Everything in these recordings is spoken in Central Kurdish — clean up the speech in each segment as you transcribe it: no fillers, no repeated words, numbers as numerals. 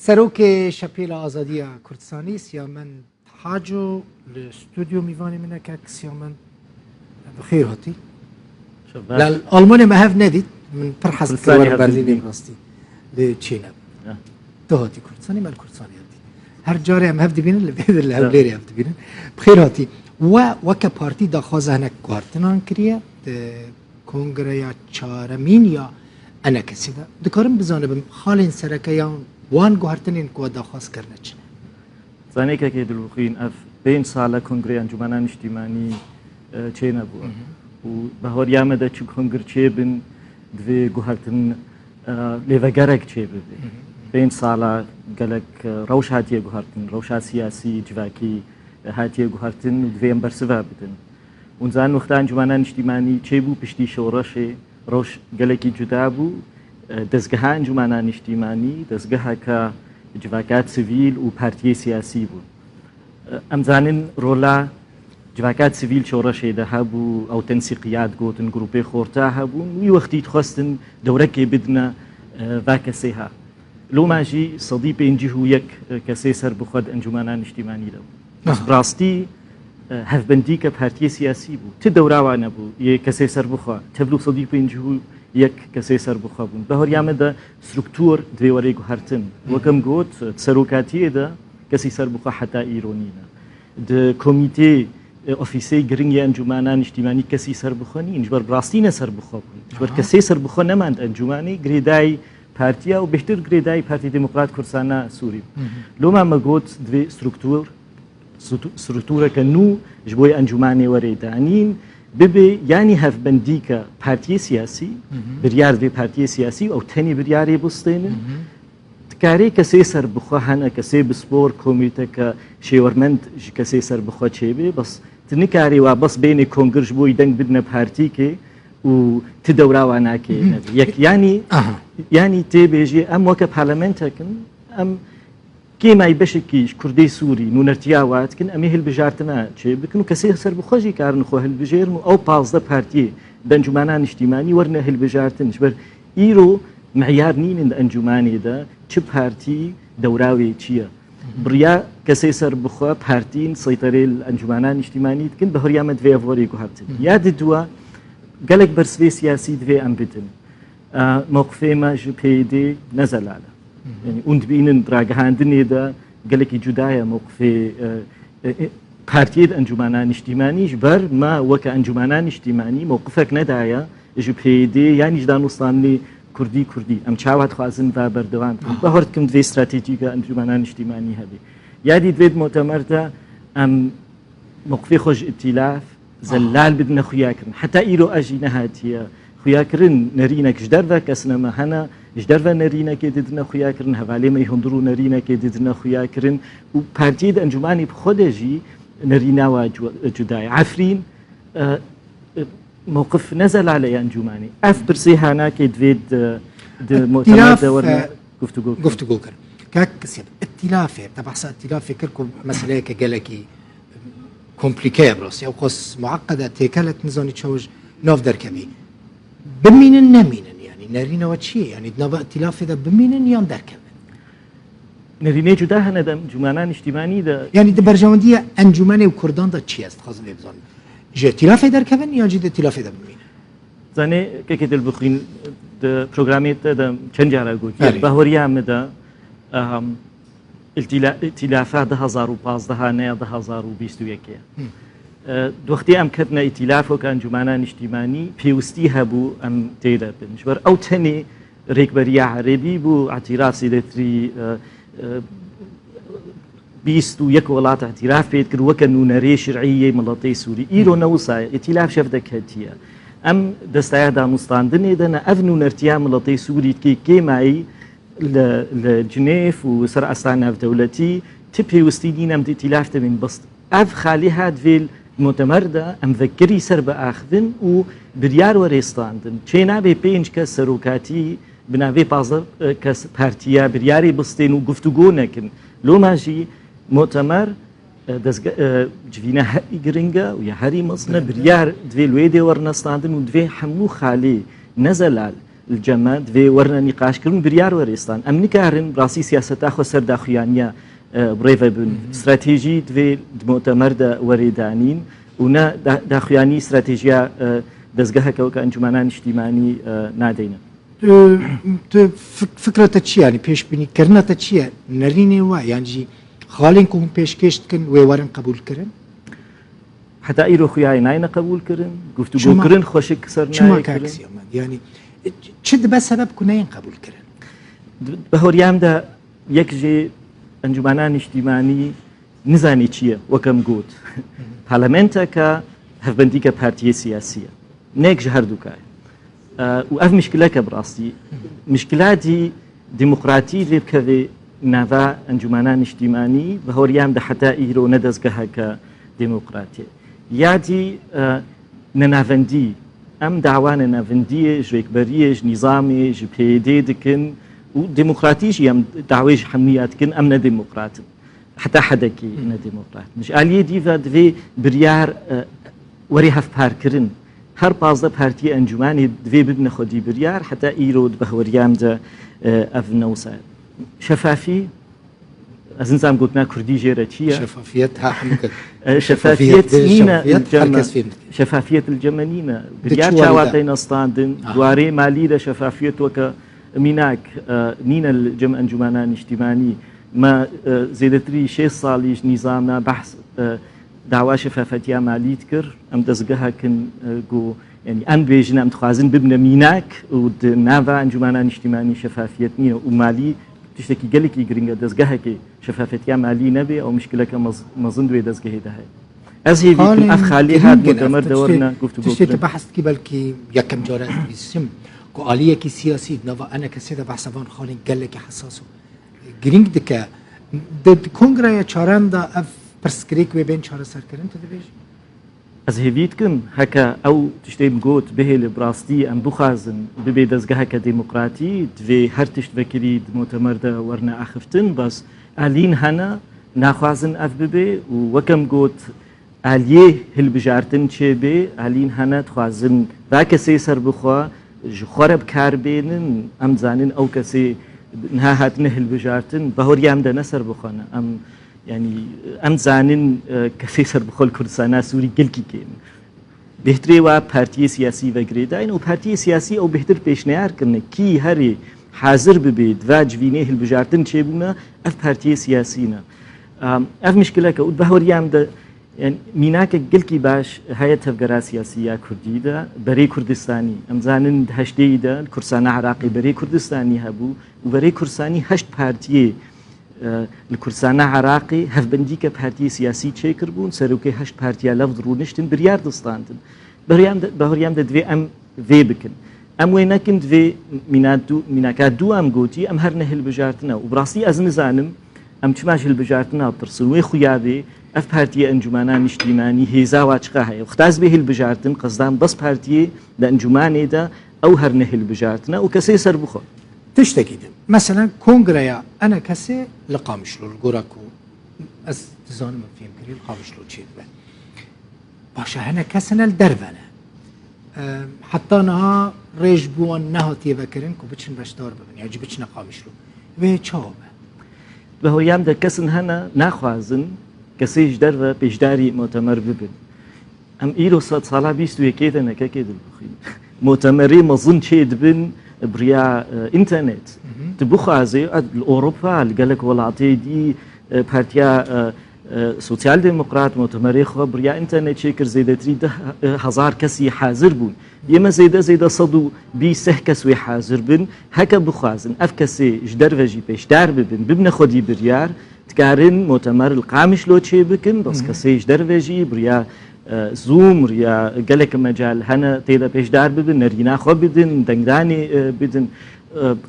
سروك شبيلة آزادية كردستاني سيامن حاجو الاستوديو ميفاني منك سيامن بخير هاتي لا الألمانيا ما هاف نادي من برحس كور برلين براستي لتشينا تو هاتي كردستاني ما الكردستاني هاتي هر جاري ما هاف دبين اللي بيد اللي هوليري هاف دبين بخير هاتي وكا بارتي دا خوازه هناك كوارتنان كريا كونغريا چارمين يا أنا كسيدا دكارم بزانبم خالين سركيان وان گوهرتنین کو داخواست کرده چه؟ زنی که دلوخین اف 5 ساله کنگره انجمنان اجتماعی چه نبود و بهاری آمده چه کنگره چه بین دوی گوهرتن لیوگرک چه بده 5 ساله گلک روش هاتیه گوهرتن روش سیاسی جواکی هاتیه گوهرتن و دوی امبرسوا بدن و زن وقت انجمنان اجتماعی چه بود پشتی شورشه روش گلکی جدا بود دەستگەها ئەنجومانان نیشتیمانی دەستگەها کە جڤاکات سڤیل و پارتیەی سیاسی بوون ئەمزانن ڕۆلا جڤاکات سڤیل شۆڕەشێدا هەبوو ئەو تەنسیقیات گوتن گروپی خۆرتا هەبوون وی وەختی خواستن دەورەکێ بدنە ڤا کەسێها لۆماژی سەدی پێنجی و یەک کەسێ سەر بخواد ئەنجومانان نیشتیمانی دەبوو بڕاستی هەفبەندی کە پارتیە سیاسی بوو چ دەوراوانە بوو یە کەسێ سەر بخوا تەبلو سەدی پێنجی و یک کسی سر بخوابون به هر یامه دا سترکتور دویوری گوهرتن وکم گوت سروکاتیه دا کسی سر بخوا حتی ایرونینا د کمیته ofisi گرینگی انجمنان اجتماعی کسی سر بخوانی اینجبر براستینه سر بخوابون اینجبر کسی سر بخوا نماند انجمنی گریدای پارتیا و بهتر گریدای پارتی دموکرات کردستان سوری لوما مگوت دوی سترکتور کنو جبوی انجمنی وریدانین ببی یعنی هفبندی که پارتی سیاسی بریار به پارتی سیاسی او تنی بریاری بستینه تکاری کسی سر بخواهن کسی بسپور کمیته که شیورمند کسی سر بخواه چه بی بس تنکاری و بس بین کنگرش بوی دنگ بدن پارتی که و تدوراوانا که یک یعنی تی بیجی ام وکه پارلمنت کن ام کیمای بشکیش کردی سوری نونرتیاوات کن امی هل بجارتنا چه بکنو کسی سر بخوجی کارن خو هل بجرن او 15 پارتی بانجمنان اجتماعی ورنه هل بجارتنش بر ایرو معیار نین انجمنی دا چه پارتی دوراوی چیه بریا کسی سر بخوا پارتین سیطره انجمنان اجتماعی کن به هر یامد وی افوری گوهرتن یاد دوا گلک برسوی سیاسی دوی ام بدن موقفی ما جپیدی نزل على يعني und بينن دراجهاندني دا قالك جداية موقف بارتيد انجمنان اجتماعي جبر ما وكا انجمنان اجتماعي موقفك ندايا جو بيدي يعني جدان وصلني كردي ام تشاوات خوازن و بردوام بهرتكم دوی استراتيجية انجمنان اجتماعي هذه يادي دوید مؤتمر دا ام موقفي خوش ائتلاف زلال بدنا خياكرن حتى ايرو اجي نهاتيا خياكرن نرينك جدر كسنا ما هنا جدر نرينا که دیدن خویا کردن حوالی می هندرو نرينا که دیدن خویا کردن و پارتی انجمنی خودجی نرينا و جدای عفرین موقف نزل على انجمنی اف برسی هانا که دوید مؤتمر دورنا گفتگو کرد که کسی ائتلافه طبعا ائتلاف فکرکم مسئله که گلکی کمپلیکه براسی او قص معقده تکلت نزانی چوج ناف درکمی بمینن نمینن نرينا وشي يعني نبأ ائتلاف ده بمين يوم دركب نرينا جدا هنا ده انجمنان اجتماعي ده يعني ده برجماندية انجمني وكردان ده چی است خاص لبزان جه ائتلاف دركبن یا جد ائتلاف ده بمين زنه که دل بخین ده پروگرامیت ده چند جاره گویی بهوریا مده ائتلافات 2015 نه 2021 دوختی ام کردن ائتلاف و انجمنان اجتماعی پیوستی هبو ام تیلا بنجبر او تنی ریکبری عربی بو اعتراف سیدتری 21 ولات اعتراف بيت كر وكانوا نري شرعيه ملطي سوري ايرو نوصا ائتلاف شفدك هتيا ام دستايدا مستاندني دنا افنو نرتيا ملطي سوري كي معي لجنيف وسر استانا في دولتي تبي وستيدين ام ائتلاف تبين بس اف خالي هاد فيل مؤتمر ده ام ذكري سر باخذن و بريار وريستاندن چينا به 5 کس سروکاتی بناوی 15 کس پارتیا بریاری بستین و گفتگو نکن لو ماشي مؤتمر جوینا هری گرنگا و یا هری مصنع بریار دوی لویدی ورنستاندن و دوی حمو خالی نزلال الجەمە دوێ وەرنە نیقاشکردن بریار وەرێستان ئەم نکارن ڕاستی سیاسەتا خۆ سەر داخوایانە بڕێڤە بن استراتێژی دوێ مۆتەمەردە وەرێدانین و نە داخوایانی استراتێژیا دەستگەهەکەوە کە ئەنجومانان نیشتیمانی نادەینە. فکرەتە چی ینی پێشبینیکردنەتە چییە نەرینێ وای یانجی خاڵین کوم پێشکەشتکن وێوەرن قبولکردن حتا ئیرۆ خویای ناینە قبولکردن گفتوگۆکردن خۆشک سەر ینی چ دەبە سەبەب کوونەیەن قبولکردن بە هۆریامدا یەکژێ ئەنجومانان نیشتیمانی نزانی چییە وەکەم گوت پارلەمنتەکە هەفبەندیکە پارتیە سیاسیە نێکژ هەردووکایە و ئەف مشکلەکە بڕاستی مشکلاتی دیموقراتی لێ بکەوێ ناوا ئەنجومانان نیشتیمانی بە هۆریامدا حتا ئیرۆ نەدەستگەهەکە دیموقراتیە یادی نەناوەندی ئەم داوانە ناوەندیە ژێکبەریەش نیزامێژ پێدێ دکن و دیموقراتیشی ئەم داوێژ هەمویاتکن ئەم نەدیموقراتن حتا حەدەکی نەدیموقرات مشعالیە دیڤە دوێ بریار وەری هەفپارکردن هەر پازدە پارتی ئەنجومانی دوێ ببنە خۆدی بریار حتا ئیرۆ بە هەوەریامدا ئەف نەوسە شەفافی ئەزنجام گوتنا کوردی ژێرە چییە شەفافیت الجەمە نینە بریار چاواتەی نەستاندن دوارێ مالی لە شەفافیت وەکە میناک نینە جەم ئەنجومانان نیشتیمانی ما زێدەتری 6 ساڵیش نیزامنا بەحث داوا شەفافەتیا مالیت کرد ئەم دەستگەهەکن گۆ ینی ئەم بێژن ئەم دخوازن ببنە میناک و ناوا ئەنجومانان نیشتیمانی شەفافیت نییە و مالی تشتێکی گەلێکی گرنگە دەستگەهەکەی شەفافەتیا مالی نەبێ ئەو مشکلەکە مەزن دوێ دەستگەهی دەهەیە ئەس هێویتن ئەف خالی هات مۆتەمەر دەوەرنە گفتوگۆ بەحثکی بەلکی یەکەم جارە بیسم کوآلیەکی سیاسی نەوە ئەنە کەسێدە بەحسەوان خاڵین گەلێکی حساس و گرنگ دکە کۆنگرایە چارەمدا ئەف پرسکرێک وێ بێن چارەسەرکردن تە دەبێژ ئەس هێویتکن هەکە ئەو تشتێم گوت بهێ لە بڕاستی ئەم بخوازن ببێ دەستگەهەکە دیموقراتی دوێ هەر تشت بەکری مۆتەمەردە وەرنە ئاخفتن بەس ئالین هەنە ناخوازن ئەف ببێ و وەکەم گوت ئالیێ هەلبژارتن چێ بێ ئالین هەنە خوازن با کەسێ سەر بخوا ji xwe re bikarbênin em zanin ew kesê niha hatine hilbijartin bahoriyê em de ne ser bixwane yanî em zanin kesê ser bixwe li Kurdistana Sûrî gelkî kêm bêhtirê wa partiyê siyasî vegirê dayin û partiyê siyasî ew bêhtir pêşniyar kirine kî herê hazir bibe dva civînê hilbijartin çêbûne ev partiyê siyasî ne ev mişkileke û bahoriyê em de يعني میناکە گەلکی باش هەیە تەفگەرا سیاسیە کوردیدا بەرەی کوردستانی ئەمزانن هەشتەیدا کورسانە عراقی بەرەی کوردستانی هەبوو و بەرەی کورسانی هەشت پارتیە لە کورسانە عراقی هەفبەندیکە پارتی سیاسی چێکردبوون سەرۆکەی هەشت پارتیا لەفظ ڕوونشتن بریار دەستاندن بەهۆریان دەدوێ ئەم vê bikin ئەم wê nekin divê mînaka dû em gotî em her ne hilbijartina û birastî ez nizanim em çima ji hilbijartina pirsin wê xuya bê ev partiye encûmena niştîmanî hêza wa çiqa heye xtaz bê hilbijartin qizdan bes partiyê di encûmanê de ew her ne hilbijartina û kesê ser bixwe tiştekî din mesela kongreya ene kesê li Qamişlo li gora ku ez dizanim fêm kirî li Qamişlo çê dibe başa hene kesine li dervene heta niha rêj bûwan nehatiye vekirin ku biçin beşdar bibin ya cî biçine Qamişlo wê çawa be bi hoyam de kesin hene naxwazin kesê ji derve pêşdarî motemer bibin em îro sed sala bîst û yekê de nekekê dilbixîn motemerê mezin çê dibin biriya internet tu bixwazê li Ewropa li gelek welatê dî partiya سوسیال دموکرات مؤتمری خو بریا اینترنت چیکر زیدتری 1000 کسی حاضر بون یما زیده 120 کس وی حاضر بن هک بخوازن اف کسی جدر وجی پیشدار ببن ببن خودی بریار تکارن مؤتمر القامش لو چی بکن بس کسی جدر وجی بریا زوم ریا گلک مجال هنه تیدا پیشدار ببن نرینا خو بدن دنگدانی بدن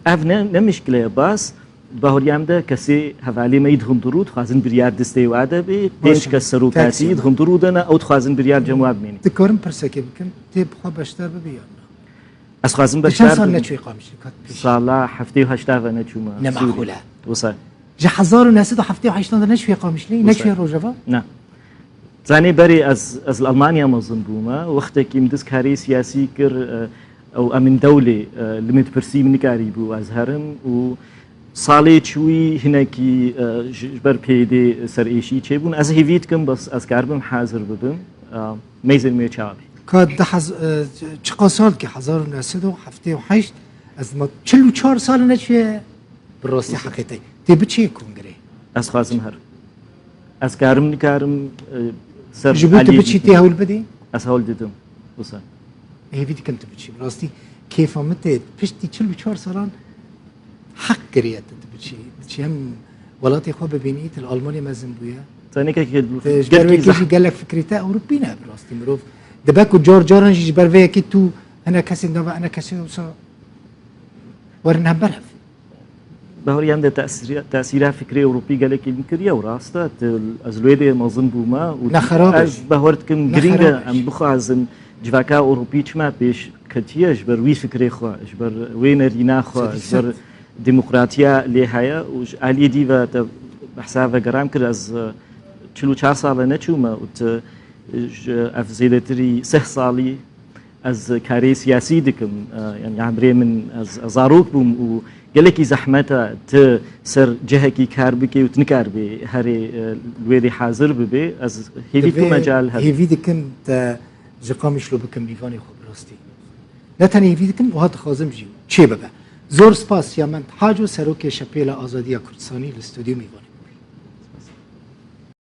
اف نه مشکله باس باهریم ده کسی حوالی می‌د هم درود خوازن بریار دسته واده بی پنج کس سروکاتی هم درود نه او خوازن بریار جماعت مینی. دکارم پرسکی بکن تیب خو بشتر ببیان. از خوازن بشتر. چند سال نچوی قامش کات. سالا 78 و نچوما. نمعقوله. وصل. جه 1978 نچوی قامش لی نچوی روجوا؟ نه. زنی بری از آلمانیا مزن بوما وقتی که مدرس کاری سیاسی کر او امن دوله لمت برسي من قريب ازهرم و صالي شوي هناكي جبر بيدي سر ايشي تشيبون از هيفيتكم بس از كاربم حاضر ببم ميزن مي تشابي كاد دحز چقا سال که 1978 از ما 44 سال نچه براستی حقیقتی تی بچه کنگره از خازم هر از كارم نكارم سر جبوت بچه تی هول بدی از هول ددم وصل هیوید کم تی بچه براستی کیف آمده پشتی 44 سالان حق گریت تی بچه هم ولاتی خواه ببینید الالمانی مزن بویا ثاني كي جبر كيجي قال لك فكرتها اوروبينا براستي مروف دباكو جورج اورنج جبر فيا كي تو انا كاسي نوفا انا كاسي وصا ورنها برف بهور يانده تأثيرها فكري أوروبي قال لك يمكن وراسته أزلويدي مظن بوما نخرابش بهورتكم جرينجا أم بخازن جواكا أوروبي ما بيش كتير جبر وي فكري خوا جبر وين رينا خوا جبر ديمقراطية لهايا وج علي ديفا بحسابها جرام كده از 44 سال نشوما وت أفزيلتري 6 سالي از كاري سياسي دكم يعني عمري من از زاروك بوم وقال لك زحمتها ت سر جهكي كاربكي وتنكاربي هري الويدي حاضر ببي از هيفيكم مجال هذا هيفيدكم تا جقامش لو بكم بيفاني خب راستي لا تاني هيفيدكم وهذا خازم جيو چه ببا زور سپاس یا من حاجو سروک شپیل آزادی کردستانی الاستودیو میوانیم